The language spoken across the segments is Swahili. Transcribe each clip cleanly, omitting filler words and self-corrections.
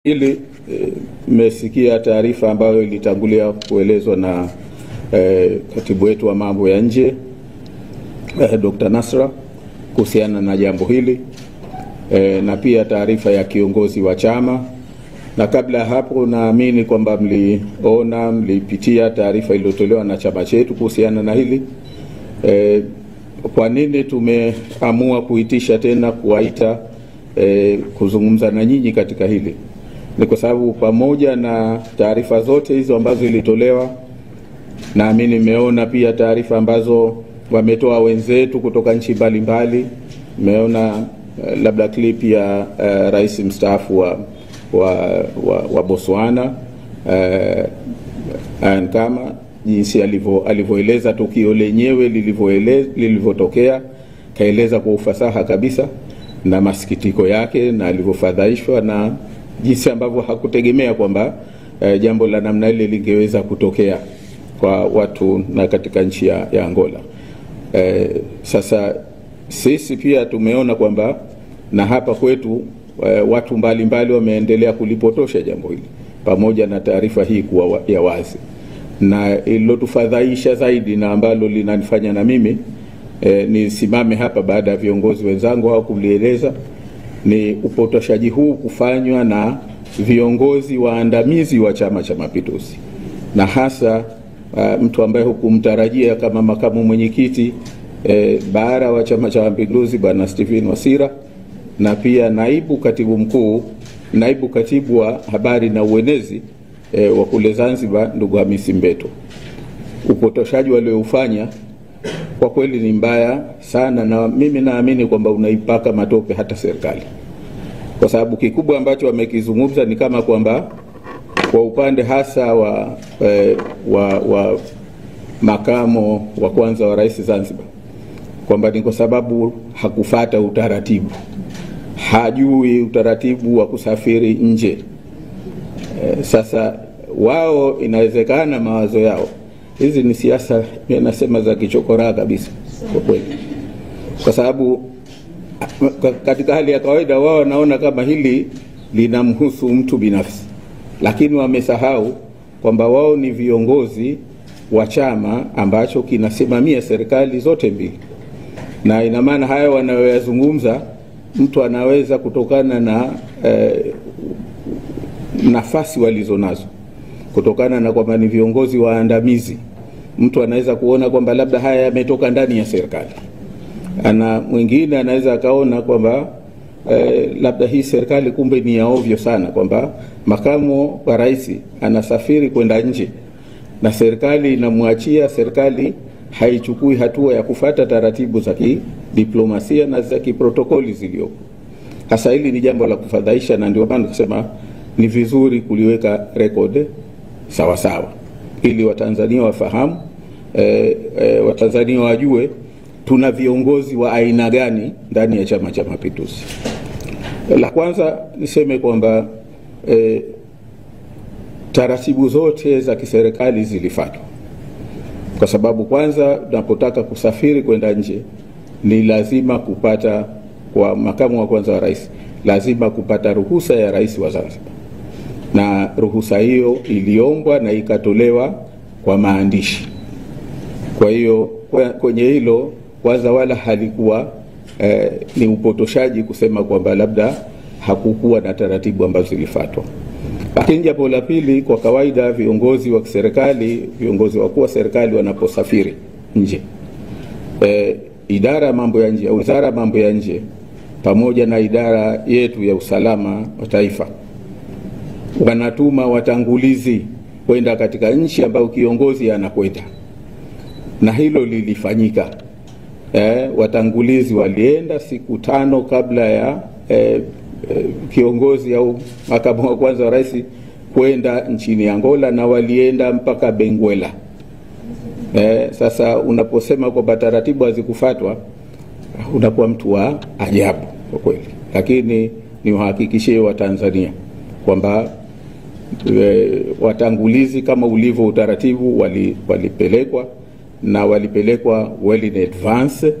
Ili mmesikia taarifa ambayo ilitangulia kuelezwa na katibu wetu wa mambo ya nje Dr. Nasra kuhusiana na jambo hili, na pia taarifa ya kiongozi wa chama. Na kabla ya hapo, naamini kwamba mlipitia taarifa iliyotolewa na chama chetu kuhusiana na hili. Kwa nini tumeamua kuitisha tena kuwaita kuzungumza na nyinyi katika hili? Ni kwa sababu pamoja na taarifa zote hizo ambazo ilitolewa, naamini nimeona pia taarifa ambazo wametoa wenzetu kutoka nchi mbalimbali. Nimeona labda clip ya rais mstaafu wa Botswana, kama jinsi alivyoeleza tukio lenyewe lilivyotokea, kaeleza kwa ufasaha kabisa na masikitiko yake na alivyofadhaishwa na jinsi ambavyo hakutegemea kwamba jambo la namna ile lingeweza kutokea kwa watu na katika nchi ya Angola. Sasa sisi pia tumeona kwamba na hapa kwetu watu mbalimbali wameendelea kulipotosha jambo hili, pamoja na taarifa hii kuwa ya wazi. Na ililotufadhaisha zaidi na ambalo linanifanya na mimi nisimame hapa baada ya viongozi wenzangu hao kulieleza, ni upotoshaji huu kufanywa na viongozi waandamizi wa Chama cha Mapinduzi, na hasa mtu ambaye hukumtarajia kama makamu mwenyekiti bara wa Chama cha Mapinduzi Bwana Stephen Wasira, na pia naibu katibu wa habari na uenezi wa kule Zanzibar ndugu Hamisi Mbeto. Upotoshaji walioufanya kwa kweli ni mbaya sana, na mimi naamini kwamba unaipaka matope hata serikali, kwa sababu kikubwa ambacho wamekizungumza ni kama kwamba kwa upande hasa wa makamo wa kwanza wa rais Zanzibar, kwamba ni kwa sababu hakufata utaratibu, hajui utaratibu wa kusafiri nje. Sasa wao inawezekana mawazo yao hizi ni siasa, nasema za kichokora kabisa kwa kweli, kwa sababu katika hali ya kawaida wao wanaona kama hili linamhusu mtu binafsi, lakini wamesahau kwamba wao ni viongozi wa chama ambacho kinasimamia serikali zote mbili. Na ina maana haya wanayoyazungumza mtu anaweza kutokana na nafasi walizonazo, kutokana na kwamba ni viongozi waandamizi, mtu anaweza kuona kwamba labda haya yametoka ndani ya serikali. Mwingine anaweza akaona kwamba labda hii serikali kumbe ni ya ovyo sana, kwamba makamu wa rais anasafiri kwenda nje na serikali inamwachia, serikali haichukui hatua ya kufata taratibu za kidiplomasia na za kiprotokoli ziliopo. Hasa hili ni jambo la kufadhaisha, na ndio maana kusema ni vizuri kuliweka record sawa sawa, ili Watanzania wafahamu, Watanzania wajue tuna viongozi wa aina gani ndani ya Chama cha Mapinduzi. La kwanza niseme kwamba taratibu zote za kiserikali zilifuatwa, kwa sababu kwanza unapotaka kusafiri kwenda nje ni lazima kupata, kwa makamu wa kwanza wa rais, lazima kupata ruhusa ya rais wa Zanzibar, na ruhusa hiyo iliombwa na ikatolewa kwa maandishi. Kwa hiyo kwenye hilo kwanza wala halikuwa ni upotoshaji kusema kwamba labda hakukuwa na taratibu ambazo zilifuatwa. Lakini jambo la pili, kwa kawaida viongozi wa serikali, viongozi wakuu wa serikali wanaposafiri nje, idara ya mambo ya nje, wizara ya mambo ya nje pamoja na idara yetu ya usalama wa taifa wanatuma watangulizi kwenda katika nchi ambayo kiongozi anakwenda, na hilo lilifanyika. Watangulizi walienda siku 5 kabla ya kiongozi au makamu wa kwanza wa rais kwenda nchini Angola, na walienda mpaka Benguela. Sasa unaposema kwamba taratibu hazikufuatwa, unakuwa mtu wa ajabu kwa kweli. Lakini niwahakikishie Watanzania kwamba watangulizi kama ulivyo utaratibu walipelekwa, na walipelekwa well in advance,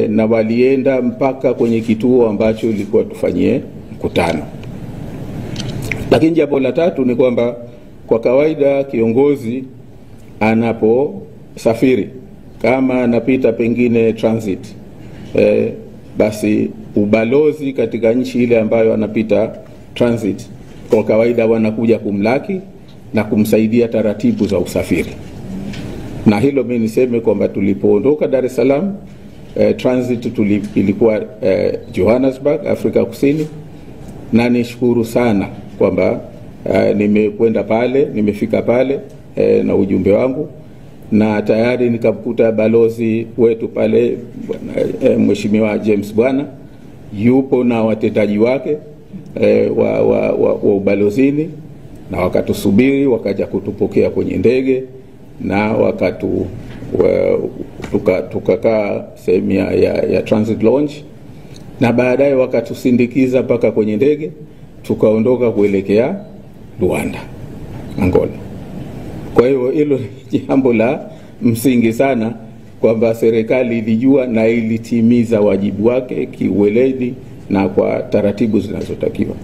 na walienda mpaka kwenye kituo ambacho ilikuwa tufanyie mkutano. Lakini jambo la tatu ni kwamba kwa kawaida kiongozi anaposafiri, kama anapita pengine transit, basi ubalozi katika nchi ile ambayo anapita transit kwa kawaida wanakuja kumlaki na kumsaidia taratibu za usafiri. Na hilo mimi niseme kwamba tulipoondoka Dar es Salaam, transit ilikuwa Johannesburg, Afrika Kusini, na nishukuru sana kwamba nimekwenda pale, nimefika pale na ujumbe wangu, na tayari nikamkuta balozi wetu pale Mheshimiwa James Bwana yupo na watendaji wake wa ubalozini, na wakatusubiri, wakaja kutupokea kwenye ndege, na tukakaa sehemu ya transit lounge, na baadaye wakatusindikiza mpaka kwenye ndege, tukaondoka kuelekea Luanda, Angola. Kwa hiyo hilo jambo la msingi sana kwamba serikali ilijua na ilitimiza wajibu wake kiuweledi na kwa taratibu zinazotakiwa.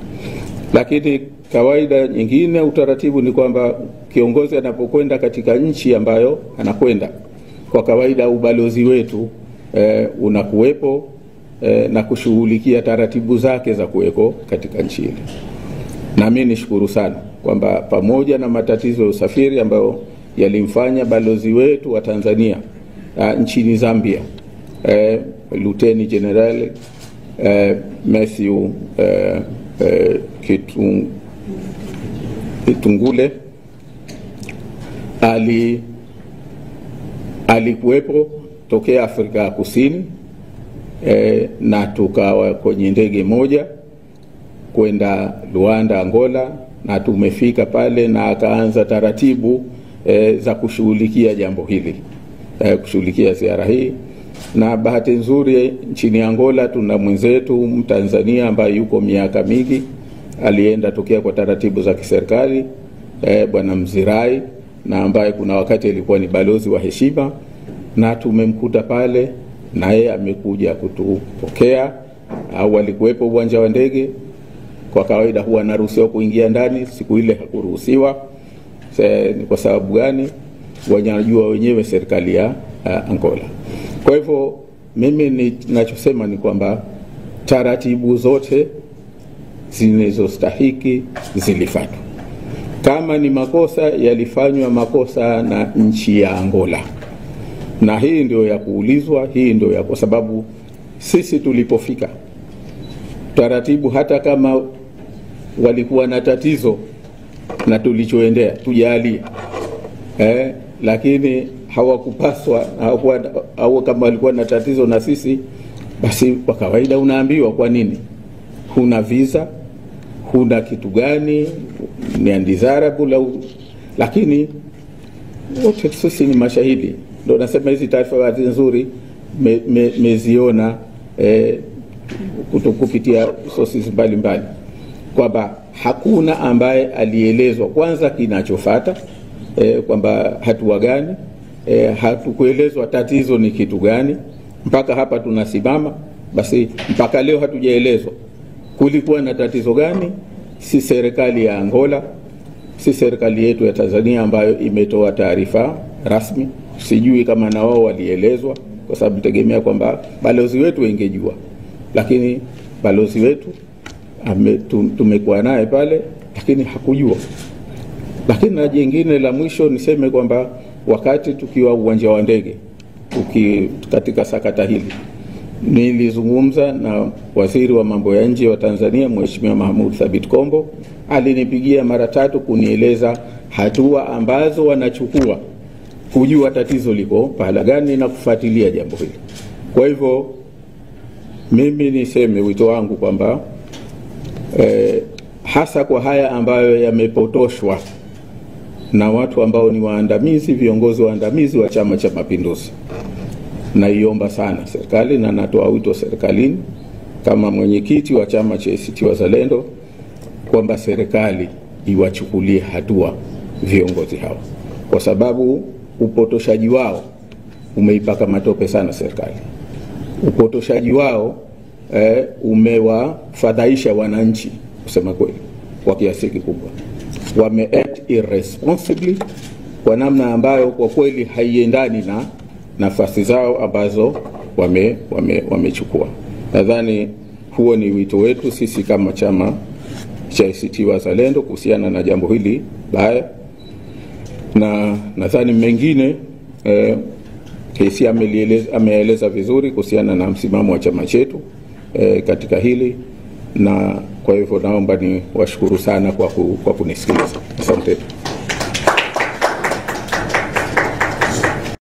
Lakini kawaida nyingine, utaratibu ni kwamba kiongozi anapokwenda katika nchi ambayo anakwenda, kwa kawaida ubalozi wetu unakuwepo na kushughulikia taratibu zake za kuweko katika nchi ile. Na mimi nishukuru sana kwamba pamoja na matatizo ya usafiri ambayo yalimfanya balozi wetu wa Tanzania nchini Zambia, Luteni General Matthew Kitungule alikuwepo tokea Afrika Kusini, na tukawa kwenye ndege moja kwenda Luanda, Angola, na tumefika pale na akaanza taratibu za kushughulikia jambo hili, kushughulikia ziara hii. Na bahati nzuri nchini Angola tuna mwenzetu Mtanzania ambaye yuko miaka mingi, alienda tokea kwa taratibu za kiserikali, Bwana Mzirai, na ambaye kuna wakati alikuwa ni balozi wa heshima, na tumemkuta pale na yeye amekuja kutupokea. Au alikuwepo uwanja wa ndege, kwa kawaida huwa anaruhusiwa kuingia ndani, siku ile hakuruhusiwa. Ni kwa sababu gani? Wanajua wenyewe serikali ya Angola. Kwa hivyo mimi ninachosema ni kwamba taratibu zote zinazostahiki zilifuatwa. Kama ni makosa, yalifanywa makosa na nchi ya Angola, na hii ndio ya kuulizwa, hii ndio ya, kwa sababu sisi tulipofika taratibu, hata kama walikuwa na tatizo na tulichoendea tujalie, lakini hawakupaswa, au kama walikuwa na tatizo na sisi, basi kwa kawaida unaambiwa kwa nini huna visa, huna kitu gani, ni undesirable. Lakini wote sisi ni mashahidi. Ndio nasema hizi taarifa nzuri meziona kupitia sources mbalimbali, kwamba hakuna ambaye alielezwa kwanza kinachofuata, kwamba hatua gani, hatukuelezwa tatizo ni kitu gani. Mpaka hapa tunasimama, basi mpaka leo hatujaelezwa kulikuwa na tatizo gani. Si serikali ya Angola, si serikali yetu ya Tanzania ambayo imetoa taarifa rasmi. Sijui kama na wao walielezwa, kwa sababu tegemea kwamba balozi wetu ingejua, lakini balozi wetu tumekuwa naye pale, lakini hakujua. Lakini na jingine la mwisho niseme kwamba wakati tukiwa uwanja wa ndege katika sakata hili, nilizungumza na waziri wa mambo ya nje wa Tanzania Mheshimiwa Mahmoud Thabit Kombo. Alinipigia mara 3 kunieleza hatua ambazo wanachukua kujua tatizo liko pahala gani na kufuatilia jambo hili. Kwa hivyo mimi niseme wito wangu kwamba hasa kwa haya ambayo yamepotoshwa na watu ambao ni waandamizi, viongozi waandamizi wa Chama cha Mapinduzi, naiomba sana serikali, na natoa wito serikalini kama mwenyekiti wa chama cha ACT Wazalendo, kwamba serikali iwachukulie hatua viongozi hao, kwa sababu upotoshaji wao umeipaka matope sana serikali. Upotoshaji wao umewafadhaisha wananchi kusema kweli. kwa kiasi kikubwa. Wameact irresponsibly kwa namna ambayo kwa kweli haiendani na nafasi zao ambazo wamechukua. Nadhani huo ni wito wetu sisi kama chama cha ACT Wazalendo kuhusiana na jambo hili baya, na nadhani mengine KC ameeleza vizuri kuhusiana na msimamo wa chama chetu katika hili, na kwa hivyo naomba ni washukuru sana kwa kunisikiliza. Asante.